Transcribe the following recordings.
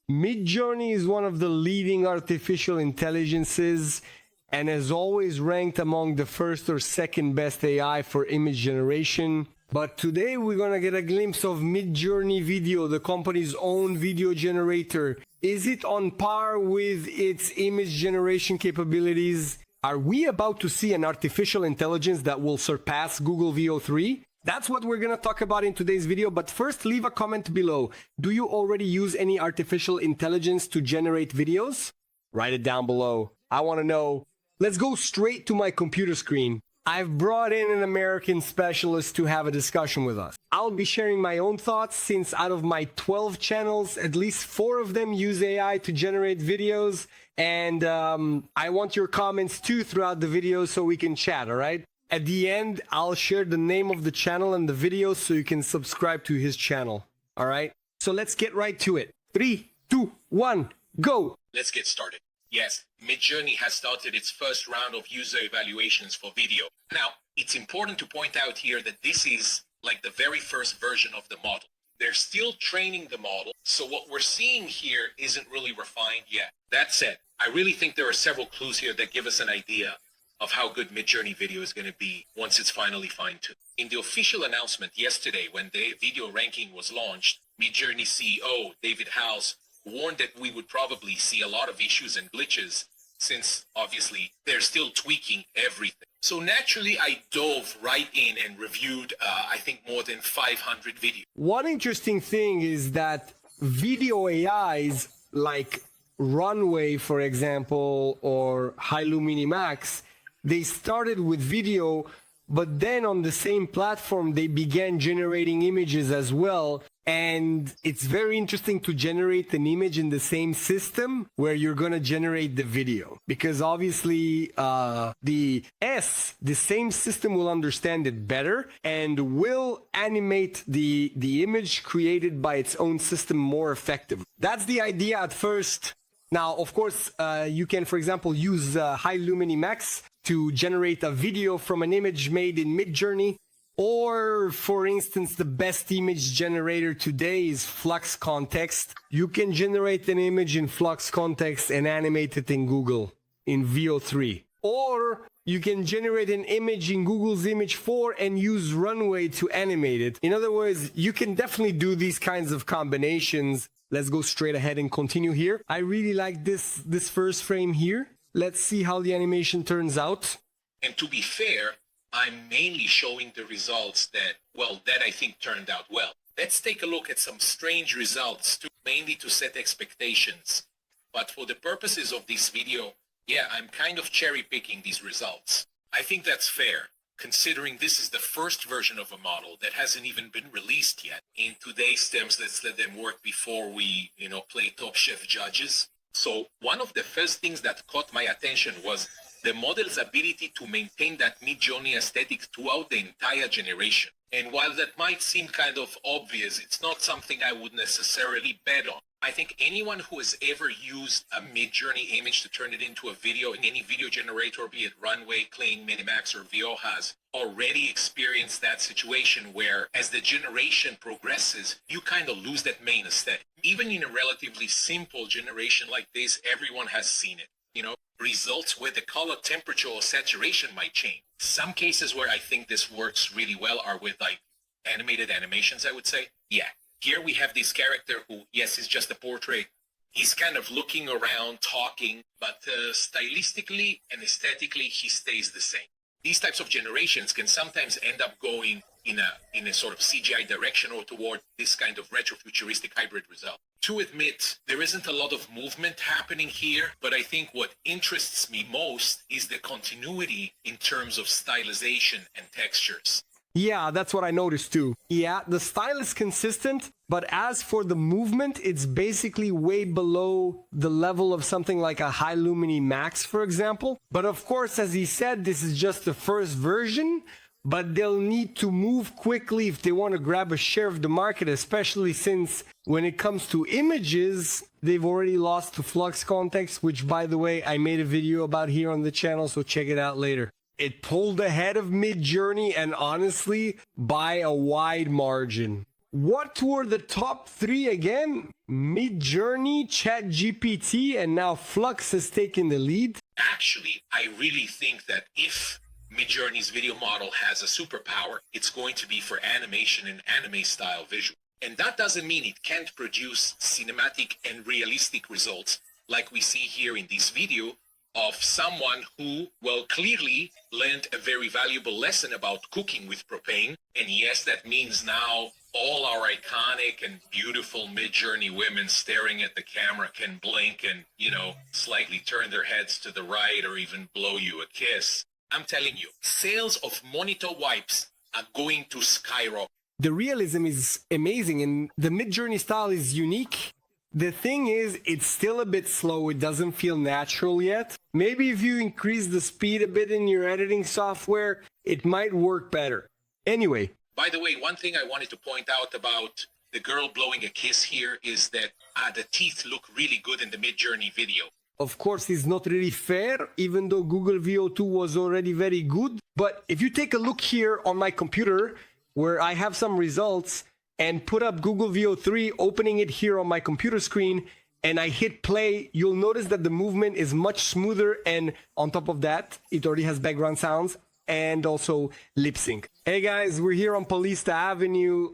Midjourney is one of the leading artificial intelligences and has always ranked among the first or second best AI for image generation. But today we're gonna get a glimpse of Midjourney Video, the company's own video generator. Is it on par with its image generation capabilities? Are we about to see an artificial intelligence that will surpass Google VO3? That's what we're gonna talk about in today's video, but first leave a comment below. Do you already use any artificial intelligence to generate videos? Write it down below. I wanna know. Let's go straight to my computer screen. I've brought in an American specialist to have a discussion with us. I'll be sharing my own thoughts since out of my 12 channels, at least 4 of them use AI to generate videos. And I want your comments too throughout the video so we can chat, all right? At the end, I'll share the name of the channel and the video so you can subscribe to his channel, all right? So let's get right to it. 3, 2, 1, go! Let's get started. Yes, Midjourney has started its first round of user evaluations for video. Now, it's important to point out here that this is like the very first version of the model. They're still training the model, so what we're seeing here isn't really refined yet. That said, I really think there are several clues here that give us an idea of how good Midjourney Video is going to be once it's finally fine-tuned. In the official announcement yesterday, when the video ranking was launched, Midjourney CEO David House warned that we would probably see a lot of issues and glitches since, obviously, they're still tweaking everything. So naturally, I dove right in and reviewed, I think, more than 500 videos. One interesting thing is that video AIs like Runway, for example, or Halumini Max, they started with video, but then on the same platform, they began generating images as well. And it's very interesting to generate an image in the same system where you're going to generate the video. Because obviously, the same system will understand it better and will animate the image created by its own system more effectively. That's the idea at first. Now, of course, you can, for example, use Halumini Max to generate a video from an image made in Midjourney. Or, for instance, the best image generator today is Flux Context. You can generate an image in Flux Context and animate it in Google in VO3. Or you can generate an image in Google's Image 4 and use Runway to animate it. In other words, you can definitely do these kinds of combinations. Let's go straight ahead and continue here. I really like this first frame here. Let's see how the animation turns out. And to be fair, I'm mainly showing the results that I think turned out well. Let's take a look at some strange results, mainly to set expectations. But for the purposes of this video, yeah, I'm kind of cherry picking these results. I think that's fair, considering this is the first version of a model that hasn't even been released yet. In today's terms, let's let them work before we, play Top Chef judges. So one of the first things that caught my attention was the model's ability to maintain that Midjourney aesthetic throughout the entire generation. And while that might seem kind of obvious, it's not something I would necessarily bet on. I think anyone who has ever used a Midjourney image to turn it into a video in any video generator, be it Runway, Kling, Minimax, or VO, has already experienced that situation where as the generation progresses, you kind of lose that main aesthetic. Even in a relatively simple generation like this, everyone has seen it. Results where the color temperature or saturation might change. Some cases where I think this works really well are with like animated animations, I would say. Yeah, here we have this character who, yes, is just a portrait. He's kind of looking around, talking, but stylistically and aesthetically, he stays the same. These types of generations can sometimes end up going in a sort of CGI direction or toward this kind of retrofuturistic hybrid result. To admit, there isn't a lot of movement happening here, but I think what interests me most is the continuity in terms of stylization and textures. Yeah, that's what I noticed too. Yeah, the style is consistent, but as for the movement, it's basically way below the level of something like a Halumini Max, for example. But of course, as he said, this is just the first version, but they'll need to move quickly if they want to grab a share of the market, especially since when it comes to images, they've already lost to Flux Context, which, by the way, I made a video about here on the channel, so check it out later. It pulled ahead of Midjourney, and honestly, by a wide margin. what were the top 3 again? Midjourney, ChatGPT, and now Flux has taken the lead. Actually, I really think that if Midjourney's video model has a superpower, it's going to be for animation and anime style visual. And that doesn't mean it can't produce cinematic and realistic results like we see here in this video of someone who, well, clearly learned a very valuable lesson about cooking with propane. And yes, that means now all our iconic and beautiful Midjourney women staring at the camera can blink and, slightly turn their heads to the right or even blow you a kiss. I'm telling you, sales of monitor wipes are going to skyrocket. The realism is amazing and the Midjourney style is unique. The thing is, it's still a bit slow. It doesn't feel natural yet. Maybe if you increase the speed a bit in your editing software, it might work better. Anyway. By the way, one thing I wanted to point out about the girl blowing a kiss here is that the teeth look really good in the Midjourney video. Of course, it's not really fair, even though Google VO2 was already very good. But if you take a look here on my computer, where I have some results, and put up Google VO3, opening it here on my computer screen, and I hit play, you'll notice that the movement is much smoother, and on top of that, it already has background sounds and also lip sync. Hey guys, we're here on Paulista Avenue.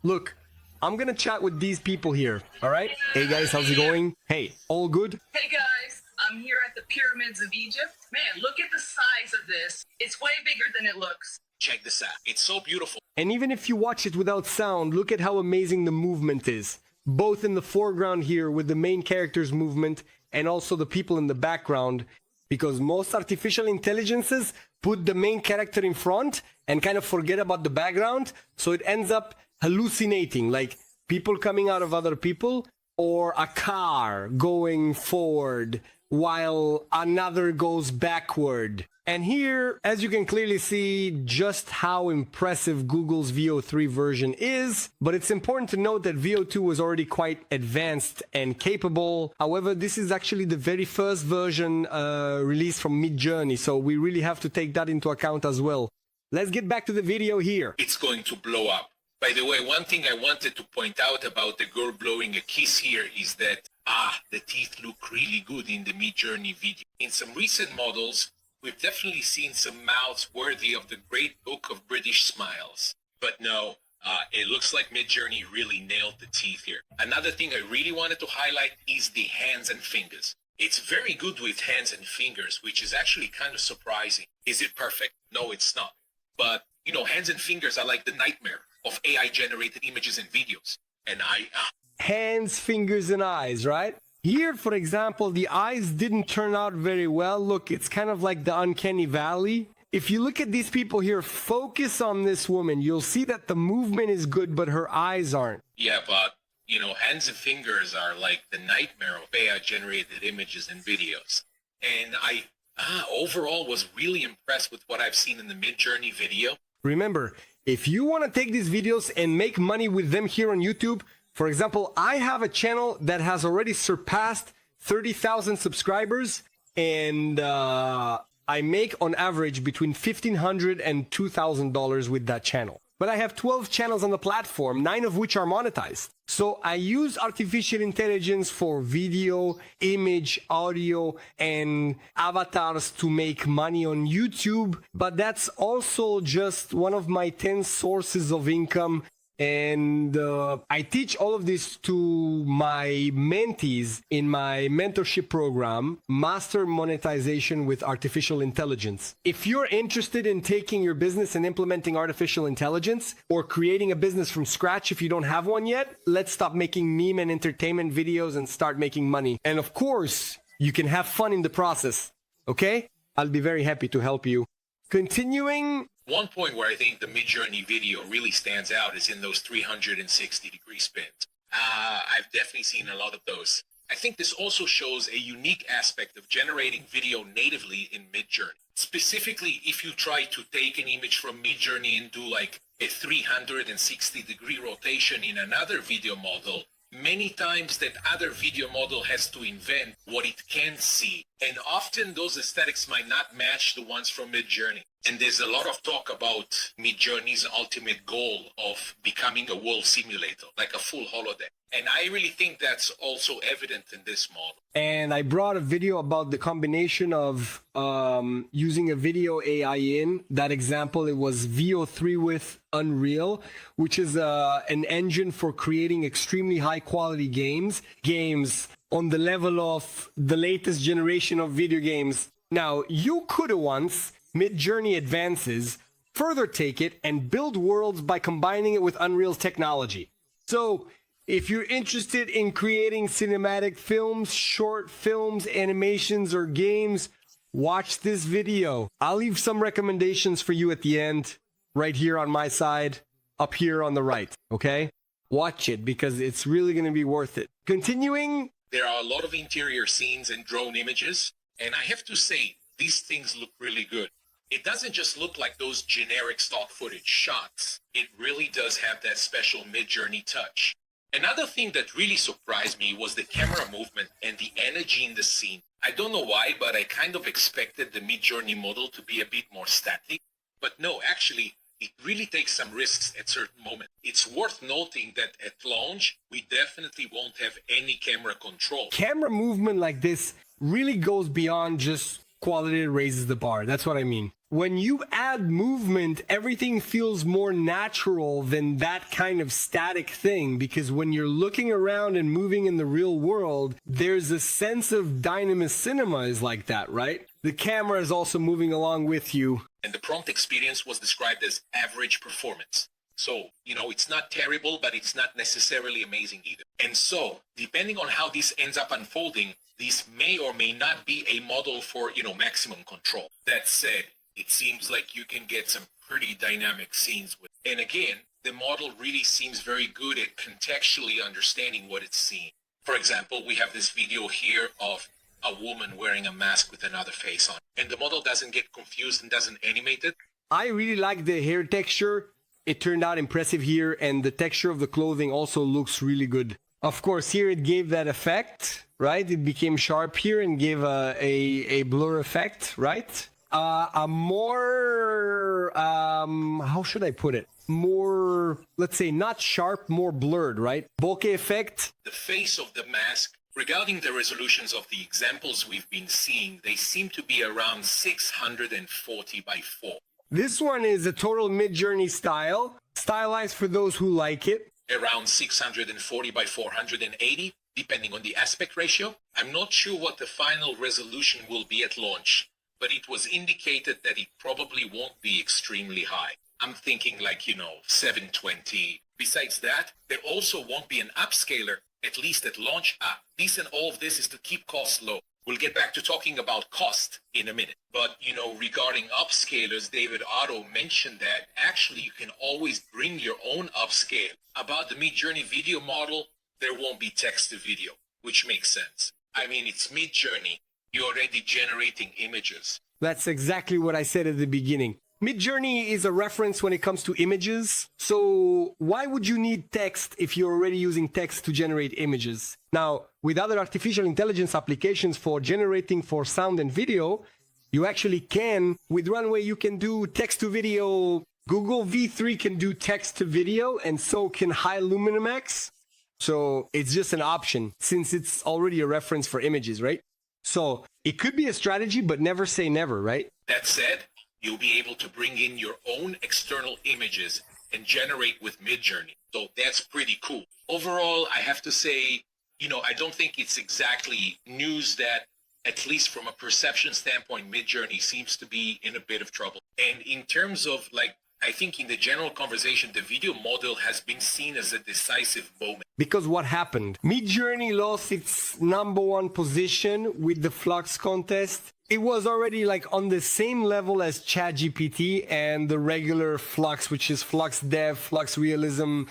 Look, I'm gonna chat with these people here, all right? Hey guys, how's it going? Hey, all good? Hey guys, I'm here at the pyramids of Egypt. Man, look at the size of this. It's way bigger than it looks. Check this out. It's so beautiful. And even if you watch it without sound, look at how amazing the movement is. Both in the foreground here with the main character's movement and also the people in the background. Because most artificial intelligences put the main character in front and kind of forget about the background. So it ends up hallucinating, like people coming out of other people or a car going forward while another goes backward. And here, as you can clearly see, just how impressive Google's VO3 version is. But it's important to note that VO2 was already quite advanced and capable. However, this is actually the very first version released from Midjourney, so we really have to take that into account as well. Let's get back to the video here. It's going to blow up. By the way, one thing I wanted to point out about the girl blowing a kiss here is that, the teeth look really good in the Midjourney video. In some recent models, we've definitely seen some mouths worthy of the great book of British smiles. But no, it looks like Midjourney really nailed the teeth here. Another thing I really wanted to highlight is the hands and fingers. It's very good with hands and fingers, which is actually kind of surprising. Is it perfect? No, it's not. But, hands and fingers are like the nightmare of AI-generated images and videos. And Hands, fingers, and eyes, right? Here, for example, the eyes didn't turn out very well. Look, it's kind of like the uncanny valley. If you look at these people here, focus on this woman, you'll see that the movement is good, but her eyes aren't. Yeah, but, hands and fingers are like the nightmare of AI-generated images and videos. And I, overall was really impressed with what I've seen in the Midjourney video. Remember, if you want to take these videos and make money with them here on YouTube, for example, I have a channel that has already surpassed 30,000 subscribers, and I make on average between $1,500 and $2,000 with that channel. But I have 12 channels on the platform, 9 of which are monetized. So I use artificial intelligence for video, image, audio, and avatars to make money on YouTube. But that's also just one of my 10 sources of income. And I teach all of this to my mentees in my mentorship program, Master Monetization with Artificial Intelligence. If you're interested in taking your business and implementing artificial intelligence, or creating a business from scratch if you don't have one yet, let's stop making meme and entertainment videos and start making money. And of course, you can have fun in the process, okay? I'll be very happy to help you. Continuing. One point where I think the Midjourney video really stands out is in those 360-degree spins. I've definitely seen a lot of those. I think this also shows a unique aspect of generating video natively in Midjourney. Specifically, if you try to take an image from Midjourney and do like a 360-degree rotation in another video model, many times that other video model has to invent what it can see. And often those aesthetics might not match the ones from Midjourney. And there's a lot of talk about Midjourney's ultimate goal of becoming a world simulator, like a full holodeck. And I really think that's also evident in this model. And I brought a video about the combination of using a video AI in. That example, it was VO3 with Unreal, which is an engine for creating extremely high quality games. Games on the level of the latest generation of video games. Now, you could once, Midjourney advances, further take it and build worlds by combining it with Unreal's technology. So, if you're interested in creating cinematic films, short films, animations, or games, watch this video. I'll leave some recommendations for you at the end, right here on my side, up here on the right, okay? Watch it because it's really going to be worth it. Continuing. There are a lot of interior scenes and drone images, and I have to say, these things look really good. It doesn't just look like those generic stock footage shots. It really does have that special Midjourney touch. Another thing that really surprised me was the camera movement and the energy in the scene. I don't know why, but I kind of expected the Midjourney model to be a bit more static. But no, actually, it really takes some risks at certain moments. It's worth noting that at launch, we definitely won't have any camera control. Camera movement like this really goes beyond just quality that raises the bar. That's what I mean. When you add movement, everything feels more natural than that kind of static thing, because when you're looking around and moving in the real world, there's a sense of dynamic cinema is like that, right? The camera is also moving along with you. And the prompt experience was described as average performance. So, it's not terrible, but it's not necessarily amazing either. And so, depending on how this ends up unfolding, this may or may not be a model for, maximum control. That said, it seems like you can get some pretty dynamic scenes with it. And again, the model really seems very good at contextually understanding what it's seeing. For example, we have this video here of a woman wearing a mask with another face on. And the model doesn't get confused and doesn't animate it. I really like the hair texture. It turned out impressive here, and the texture of the clothing also looks really good. Of course, here it gave that effect, right? It became sharp here and gave a blur effect, right? A more, how should I put it? More, let's say, not sharp, more blurred, right? Bokeh effect. The face of the mask, regarding the resolutions of the examples we've been seeing, they seem to be around 640 by 4. This one is a total Midjourney style, stylized for those who like it. Around 640 by 480, depending on the aspect ratio. I'm not sure what the final resolution will be at launch, but it was indicated that it probably won't be extremely high. I'm thinking 720. Besides that, there also won't be an upscaler, at least at launch. This and all of this is to keep costs low. We'll get back to talking about cost in a minute. But, regarding upscalers, David Otto mentioned that actually you can always bring your own upscale. About the Midjourney video model, there won't be text to video, which makes sense. I mean, it's Midjourney. You're already generating images. That's exactly what I said at the beginning. Midjourney is a reference when it comes to images. So why would you need text if you're already using text to generate images? Now, with other artificial intelligence applications for generating for sound and video, you actually can. With Runway, you can do text to video. Google V3 can do text to video, and so can High Luminamax. So it's just an option since it's already a reference for images, right? So it could be a strategy, but never say never, right? That said, you'll be able to bring in your own external images and generate with Midjourney. So that's pretty cool. Overall, I have to say, I don't think it's exactly news that, at least from a perception standpoint, Midjourney seems to be in a bit of trouble. And in terms of I think in the general conversation, the video model has been seen as a decisive moment. Because what happened? Midjourney lost its #1 position with the Flux contest. It was already on the same level as ChatGPT and the regular Flux, which is Flux Dev, Flux Realism,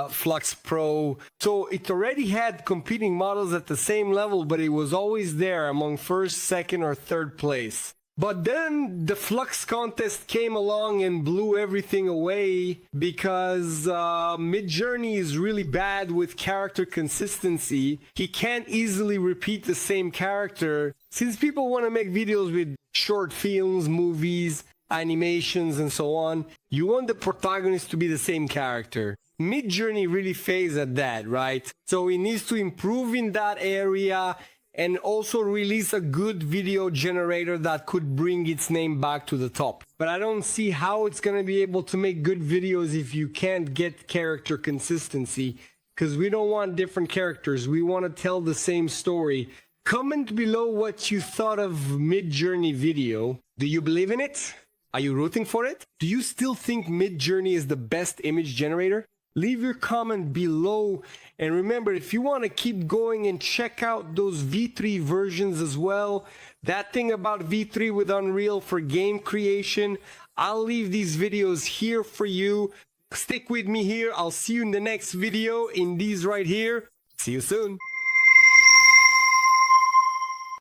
Flux Pro. So it already had competing models at the same level, but it was always there among first, second, or third place. But then the Flux contest came along and blew everything away because Midjourney is really bad with character consistency. He can't easily repeat the same character. Since people want to make videos with short films, movies, animations and so on. You want the protagonist to be the same character. Midjourney really fails at that, right? So it needs to improve in that area and also release a good video generator that could bring its name back to the top. But I don't see how it's going to be able to make good videos if you can't get character consistency, because we don't want different characters. We want to tell the same story. Comment below what you thought of Midjourney video. Do you believe in it? Are you rooting for it? Do you still think Midjourney is the best image generator? Leave your comment below, and remember, if you want to keep going and check out those V3 versions as well, that thing about V3 with Unreal for game creation, I'll leave these videos here for you. Stick with me here. I'll see you in the next video in these right here. See you soon.